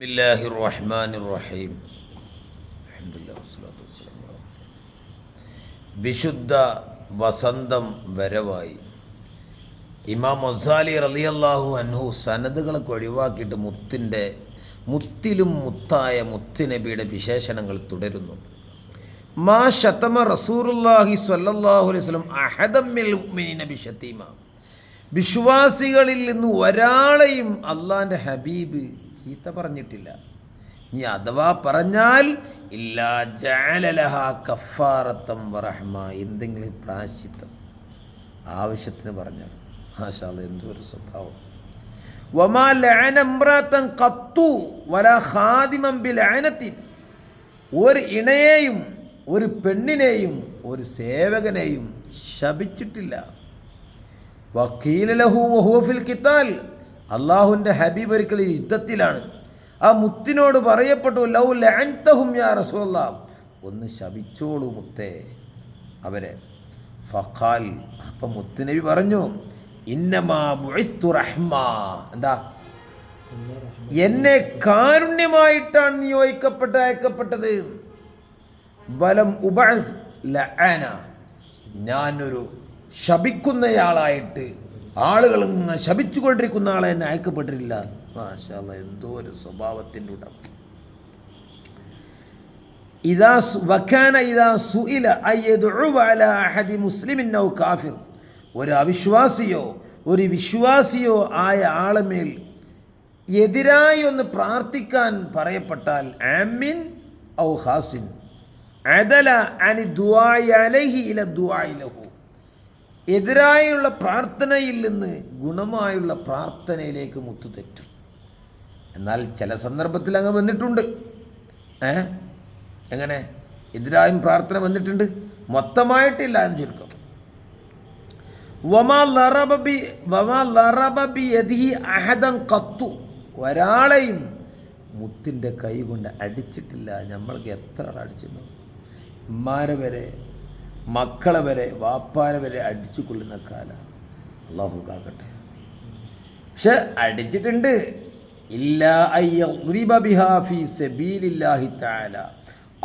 ബിസ്മില്ലാഹിർ റഹ്മാനിർ റഹീം. അൽഹംദുലില്ലാഹി വസ്സലാത്തു വസ്സലാമു അലാ വിശുദ്ധ വസന്തം വരവായി. ഇമാം ഗസാലി റളിയല്ലാഹു അൻഹു സനദുകളൊക്കെ ഒഴിവാക്കിയിട്ട് മുത്തിലും മുത്തായ മുത്തുനബിയുടെ വിശേഷണങ്ങൾ തുടരുന്നു. മാ ശതമ റസൂലുള്ളാഹി സ്വല്ലല്ലാഹു അലൈഹി വസല്ലം അഹദം മിനൽ മുഅ്മിനീന ബിശതീമ. വിശ്വാസികളിൽ നിന്ന് ഒരാളെയും അള്ളാൻ്റെ ഹബീബ് ചീത്ത പറഞ്ഞിട്ടില്ല. ഇനി അഥവാ പറഞ്ഞാൽ ഇല്ലാ ജഅല ലഹാ കഫാറത്തം വറഹ്മ, എന്തെങ്കിലും പ്രായശ്ചിത്തം ആവശ്യത്തിന് പറഞ്ഞാൽ. മാഷാ അല്ലാഹ്, എന്തൊരു സ്വഭാവം. വമാ ലഅന ഇംറഅതൻ ഖത്തു വലാ ഖാദിമൻ ബിലഅനത്തിൻ, ഒരു ഇണയെയും ഒരു പെണ്ണിനെയും ഒരു സേവകനെയും ശപിച്ചിട്ടില്ല. വഖീല ലഹു വഹുവ ഫിൽ ഖിതാൽ, അള്ളാഹുവിൻ്റെ ഹബീബ് ഒരിക്കൽ യുദ്ധത്തിലാണ്. ആ മുത്തിനോട് പറയപ്പെട്ടു, ലൗ ലഅൻതഹും യാ റസൂലല്ലാഹ്, ഒന്ന് ശപിച്ചോളൂ മുത്തേ അവരെ. ഫഖാൽ, അപ്പം മുത്തുനബി പറഞ്ഞു, ഇന്നമാ ബുഇസ്തു റഹ്മ, എന്താ, എന്നെ കാരുണ്യമായിട്ടാണ് അയക്കപ്പെട്ടത്. വലം ഉബഅസ് ലഅന, ഞാനൊരു ശപിക്കുന്നയാളായിട്ട്, ആളുകൾ ശപിച്ചുകൊണ്ടിരിക്കുന്ന ആളെ എന്നെ അയക്കപ്പെട്ടിട്ടില്ല. മാഷാ അല്ലാഹ്, എന്തോ ഒരു സ്വഭാവത്തിൻ്റെ ഉടമ. ഒരു അവിശ്വാസിയോ ഒരു വിശ്വാസിയോ ആയ ആളുമേൽ എതിരായി ഒന്ന് പ്രാർത്ഥിക്കാൻ പറയപ്പെട്ടാൽ, ആമിൻ ഔ ഖാസിൻ അദല അനി ദുആഇ അലൈഹി ഇല ദുആഇ ലഹു, എതിരായുള്ള പ്രാർത്ഥനയിൽ നിന്ന് ഗുണമായുള്ള പ്രാർത്ഥനയിലേക്ക് മുത്തു തെറ്റും. എന്നാൽ ചില സന്ദർഭത്തിൽ അങ്ങ് വന്നിട്ടുണ്ട്. എങ്ങനെ എതിരായും പ്രാർത്ഥന വന്നിട്ടുണ്ട്, മൊത്തമായിട്ടില്ല എന്ന് ചുരുക്കം. വമാ ലറബ ബി യദിഹി അഹദൻ ഖത്തു, ഒരാളെയും മുത്തിൻ്റെ കൈ കൊണ്ട് അടിച്ചിട്ടില്ല. നമ്മൾക്ക് എത്ര അടിച്ചിട്ടുണ്ടോ, ഉമ്മാരെ വരെ മക്കളെ വരെ വാപ്പാരെ വരെ അടിച്ചു കൊള്ളുന്ന കാലം, അള്ളാഹു കാക്കട്ടെ. പക്ഷെ അടിച്ചിട്ടുണ്ട്.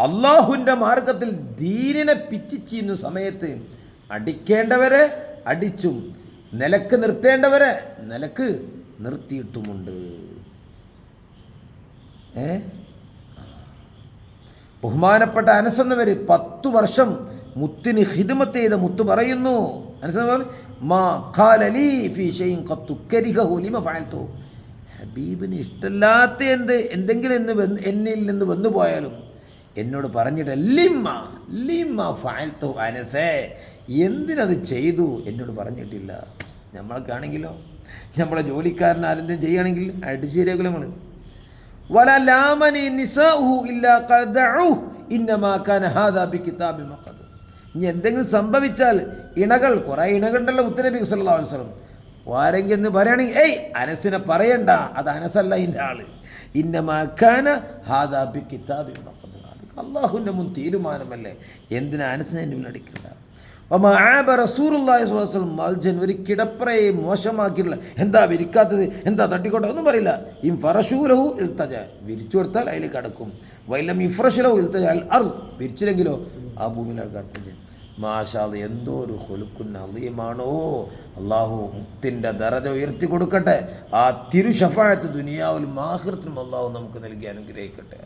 അള്ളാഹുവിൻ്റെ മാർഗത്തിൽ ദീനിനെ പിച്ചിച്ചീന്ന സമയത്ത് അടിക്കേണ്ടവരെ അടിച്ചും നിലക്ക് നിർത്തേണ്ടവരെ നിലക്ക് നിർത്തിയിട്ടുമുണ്ട്. ബഹുമാനപ്പെട്ട അനസ് എന്നവർ 10 വർഷം മുത്തിന് ഖിദ്മത്ത് ചെയ്ത മുത്ത് പറയുന്നു. ഹബീബിന് ഇഷ്ടമില്ലാത്ത എന്തെങ്കിലും എന്നിൽ നിന്ന് വന്നു പോയാലും എന്നോട് പറഞ്ഞിട്ട് അനസേ, എന്തിനത് ചെയ്തു എന്നോട് പറഞ്ഞിട്ടില്ല. നമ്മൾക്കാണെങ്കിലോ, നമ്മളെ ജോലിക്കാരൻ ആരെന്തും ചെയ്യുകയാണെങ്കിൽ അടിച്ചു ശരിയാക്കും നമ്മൾ. ഇനി എന്തെങ്കിലും സംഭവിച്ചാൽ ഇണകൾ, കുറേ ഇണകളുണ്ടല്ലോ മുത്തുനബി സല്ലല്ലാഹു അലൈഹി വസല്ലം, ആരെങ്കിലും എന്ന് പറയുകയാണെങ്കിൽ ഏയ് അനസിനെ പറയണ്ട, അത് അനസല്ല ഇതിൻ്റെ ആള്. ഇന്നമാ കാന ഹാദാ ബി കിതാബിൻ മഖദ്, അത് അള്ളാഹുവിൻ്റെ മുൻ തീരുമാനമല്ലേ, എന്തിനാ അനസിനെ എൻ്റെ മുന്നിൽ അടിക്കണ്ട. റസൂലുള്ളാഹി സ്വല്ലല്ലാഹു അലൈഹി വസല്ലം മൽജൻ, ഒരു കിടപ്പറയെ മോശമാക്കിയിട്ടില്ല. എന്താ വിരിക്കാത്തത്, എന്താ തട്ടിക്കോട്ടെ, ഒന്നും പറയില്ല. ഇം ഫറശൂലഹു ഇൽതജ, വിരിച്ചു കൊടുത്താൽ അതിൽ കിടക്കും. വൈലം ഇഫ്രശലഹു ഇൽതജ അൽ അർദ്, വിരിച്ചില്ലെങ്കിലോ ആ ഭൂമിയിൽ കിടക്കും. മാഷാ അല്ലാഹ്, എന്തോ ഒരു ഖുലുഖുൻ അളീമാണോ. അള്ളാഹു മുത്തിൻ്റെ ദറജ ഉയർത്തി കൊടുക്കട്ടെ. ആ തിരു ശഫാഅത്ത് ദുനിയാവിലും ആഖിറത്തിലും അള്ളാഹു നമുക്ക് നൽകി അനുഗ്രഹിക്കട്ടെ.